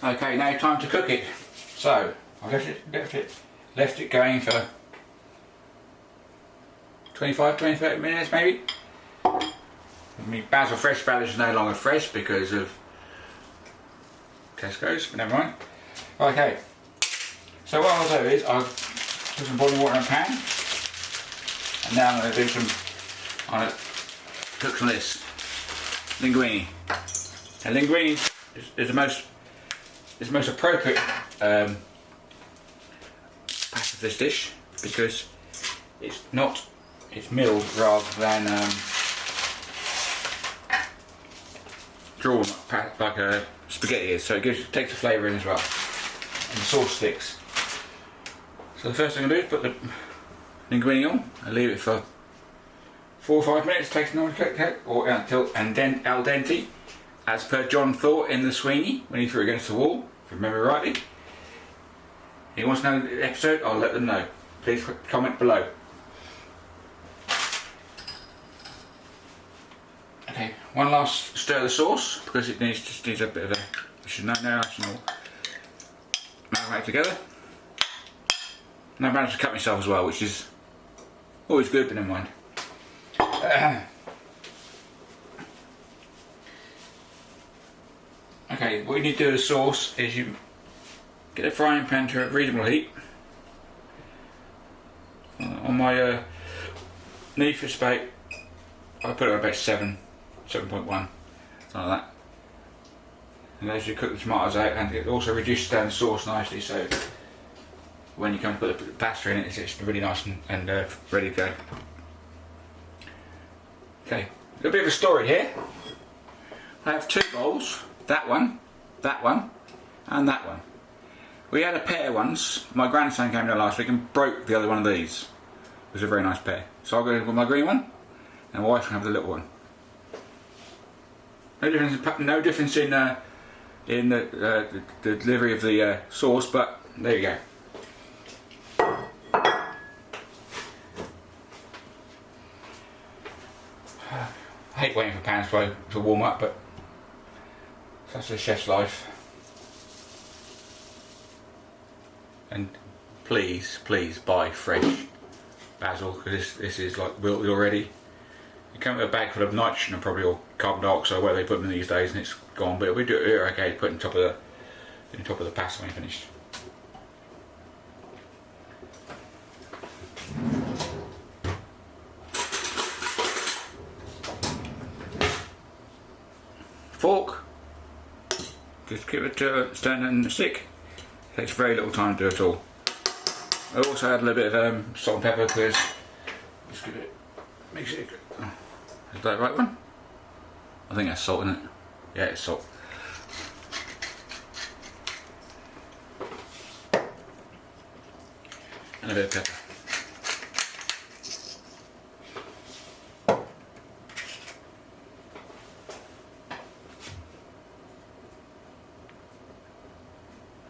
Okay, now time to cook it. So I've left it going for 25-30 minutes maybe. My basil, fresh basil is no longer fresh because of Tesco's, but never mind. Okay, so what I'll do is I'll put some boiling water in a pan, and now I'm going to cook some of this linguine. And linguine is the most appropriate part of this dish because it's milled rather than drawn like a spaghetti is, so it takes the flavour in as well, and the sauce sticks. So the first thing I'm going to do is put the linguine on and leave it for 4 or 5 minutes, takes an hour to cook, or until and then al dente, as per John thought in the Sweeney when he threw it against the wall, if I remember rightly. If he wants to know the episode, I'll let them know. Please comment below. Okay, one last stir of the sauce because it just needs a bit of a, you should know now, I should all amalgamate together. And I managed to cut myself as well, which is always good, but never mind. Okay, what you need to do with the sauce is you get a frying pan to a reasonable heat. On my need for spate, I put it at about 7.1, something like that. And as you cook the tomatoes out, and it also reduces down the sauce nicely, so when you come to put the pasta in it, it's really nice and ready to go. Okay, a little bit of a story here. I have 2 bowls, that one, and that one. We had a pair once. My grandson came down last week and broke the other one of these. It was a very nice pair. So I'll go with my green one, and my wife can have the little one. No difference in the delivery of the sauce, but there you go. I hate waiting for pans to warm up, but that's a chef's life. And please buy fresh basil, because this is like wilted already. You come with a bag full of nitrogen and probably all carbon dioxide, where they put them these days, and it's gone. But we do it okay. Put it on top of the pasta when you're finished. Fork. Just keep it stand on the stick. It takes very little time to do it all. I also add a little bit of salt and pepper because just give it, mix it. Oh, is that the right one? I think that's salt, isn't it? Yeah, it's salt. And a bit of pepper.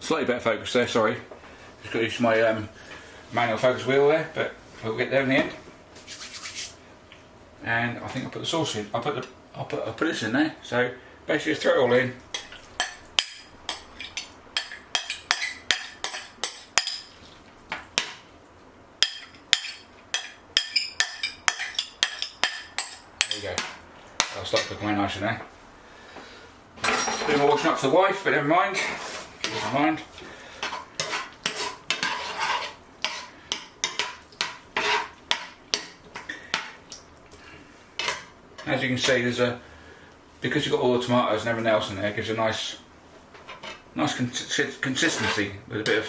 Slightly better focus there, sorry. Just got to use my manual focus wheel there, but we'll get there in the end. And I think I'll put the sauce in. I'll put this in there. So basically just throw it all in. There you go. I'll start cooking my nice in there. A bit more washing up for the wife, but never mind. Never mind. As you can see, because you've got all the tomatoes and everything else in there, it gives a nice consistency with a bit of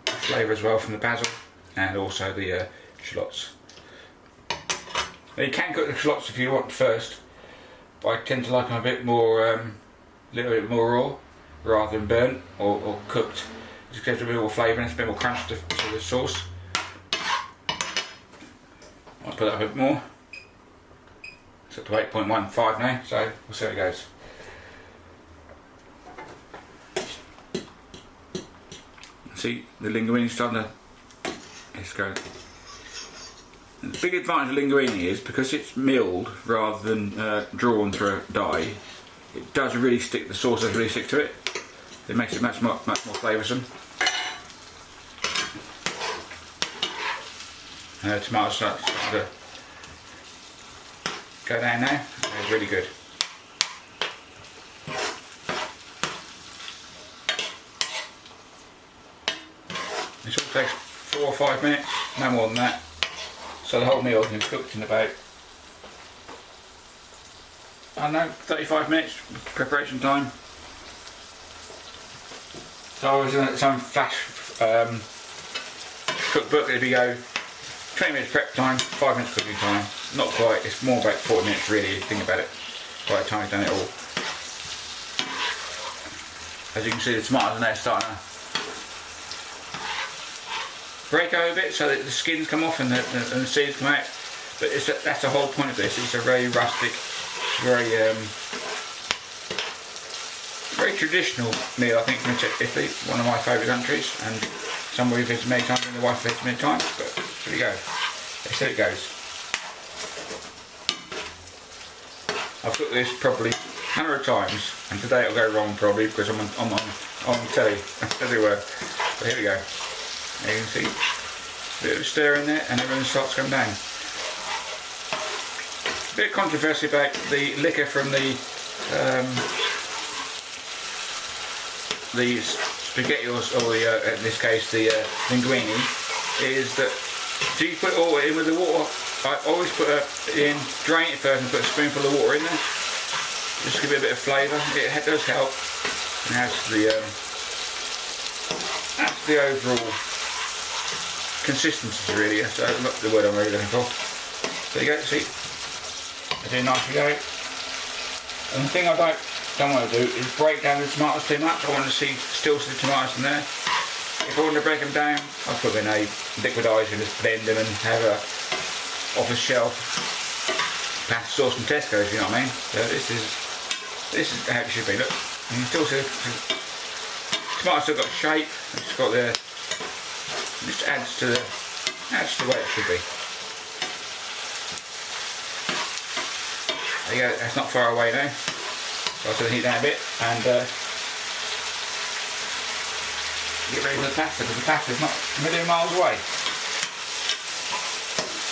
flavour as well from the basil and also the shallots. Now you can cook the shallots if you want first, but I tend to like them a bit more, little bit more raw rather than burnt or cooked. It just gives a bit more flavour and it's a bit more crunch to the sauce. I'll put that a bit more. It's up to 8.15 now, so we'll see how it goes. See, the linguine is starting to... Let's go. And the big advantage of linguine is, because it's milled rather than drawn through a die, it does really stick, the sauce does really stick to it. It makes it much more flavoursome. Tomatoes starting to go down now. It's really good. This all takes 4 or 5 minutes, no more than that. So the whole meal is cooked in about, I don't know, 35 minutes preparation time. So I was in some flash cookbook, it'd be go 20 minutes prep time, 5 minutes cooking time. Not quite, it's more about 40 minutes really, if you think about it, by the time you've done it all. As you can see, the tomatoes are now starting to break over a bit so that the skins come off and the seeds come out. But that's the whole point of this. It's a very rustic, very traditional meal, I think, from Italy, one of my favourite countries, and somewhere we've visited many times and the wife visited many times, but here we go. That's how it goes. I've cooked this probably 100 times, and today it'll go wrong probably because I'm on telly everywhere. But here we go. There you can see a bit of a stir in there and everything starts going down. A bit of controversy about the liquor from the spaghetti or in this case the linguine, is that do you put it all in with the water? I always put it in, drain it first and put a spoonful of water in there. Just to give it a bit of flavour. It does help and adds to the overall consistency really. That's not the word I'm really looking for. There you go, see? I do nicely go. And the thing I don't want to do is break down the tomatoes too much. I want to still see the tomatoes in there. If I want to break them down, I'll put them in a liquidizer and just blend them and have a off the shelf pasta sauce from Tesco, if you know what I mean. So this is how it should be. Look, you can still see the tomatoes still got shape. It's got the just adds to the way it should be. There you go. That's not far away now. So I'll turn the heat down a bit and get ready for the pasta, because the pasta is not a million miles away.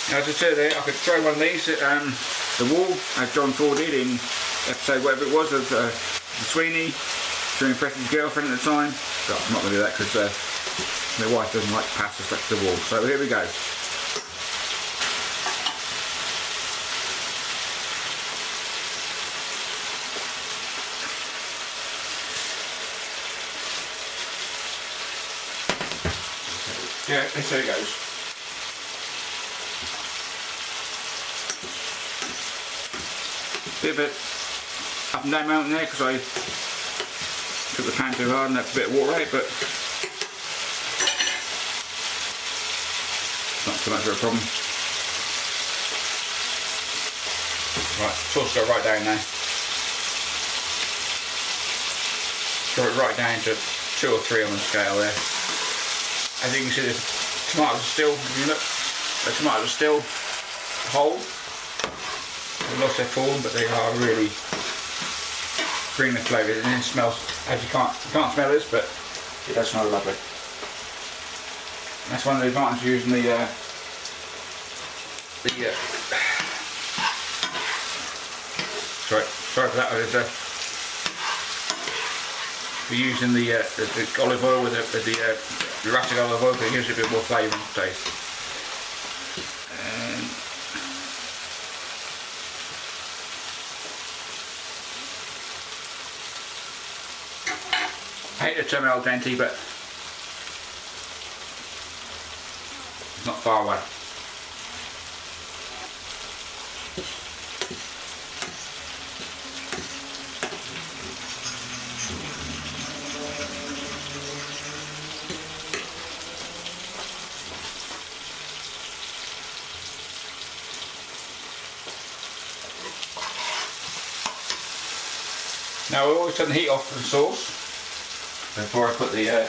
Now, as I said there, I could throw one of these at the wall, as John Ford did in episode whatever it was of Sweeney, to impress his girlfriend at the time. But I'm not going to do that because my wife doesn't like pasta stuck to the wall. So here we go. Yeah, that's how it goes. Bit up and down mountain there because I took the pan too hard and that's a bit of water out, but not too much of a problem. Right, sauce go right down now. Throw it right down to 2 or 3 on the scale there. As you can see, the tomatoes are still, if you look, the tomatoes are still whole. They've lost their form, but they are really bringing the flavour. And it smells, as you can't smell this, but it does smell lovely. And that's one of the advantages of using sorry for that. We're using the olive oil with the rustic olive oil, but it gives it a bit more flavour and taste. I hate the term al dente, but it's not far away. Now I always turn the heat off for the sauce before I put the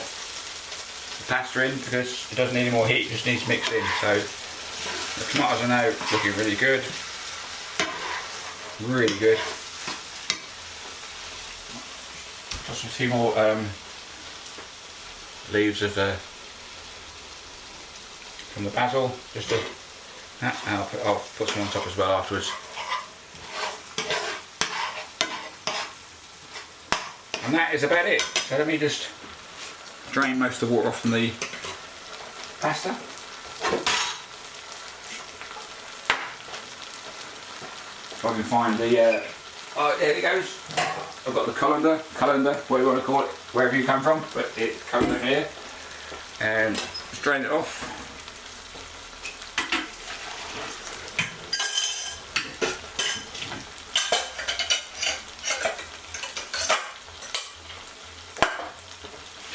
pasta in, because it doesn't need any more heat, it just needs mixed in. So the tomatoes are now looking really good. Really good. Just a few more leaves of from the basil, just to, and I'll put some on top as well afterwards. And that is about it. So let me just drain most of the water off from the pasta. If I can find the, oh there it goes. I've got the colander, whatever you want to call it, wherever you come from, but it's colander here. And just drain it off.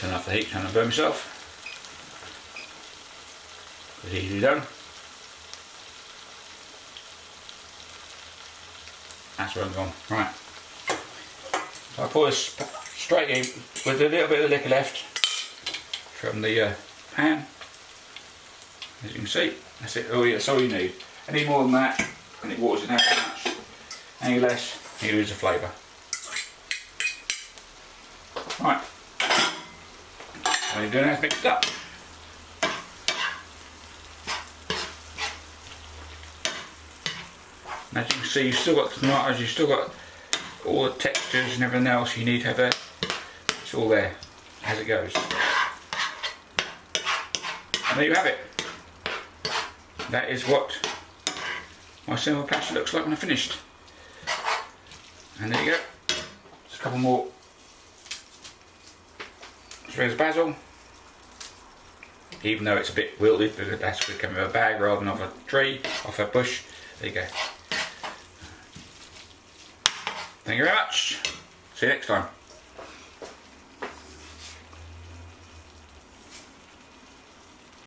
Turn off the heat, trying to burn myself. It's easily done. That's where I'm going. Right. So I pour this straight in with a little bit of the liquor left from the pan. As you can see, that's it. Oh, yeah, that's all you need. Any more than that, and it waters it down too much. Any less, you lose the flavour. Right. All you're doing is mix it up. And as you can see, you've still got the tomatoes, you've still got all the textures and everything else you need to have there. It's all there as it goes. And there you have it. That is what my simple pasta looks like when I'm finished. And there you go. Just a couple more sprigs of basil. Even though it's a bit wilted, because that's going to come in a bag rather than off a tree, off a bush. There you go. Thank you very much. See you next time.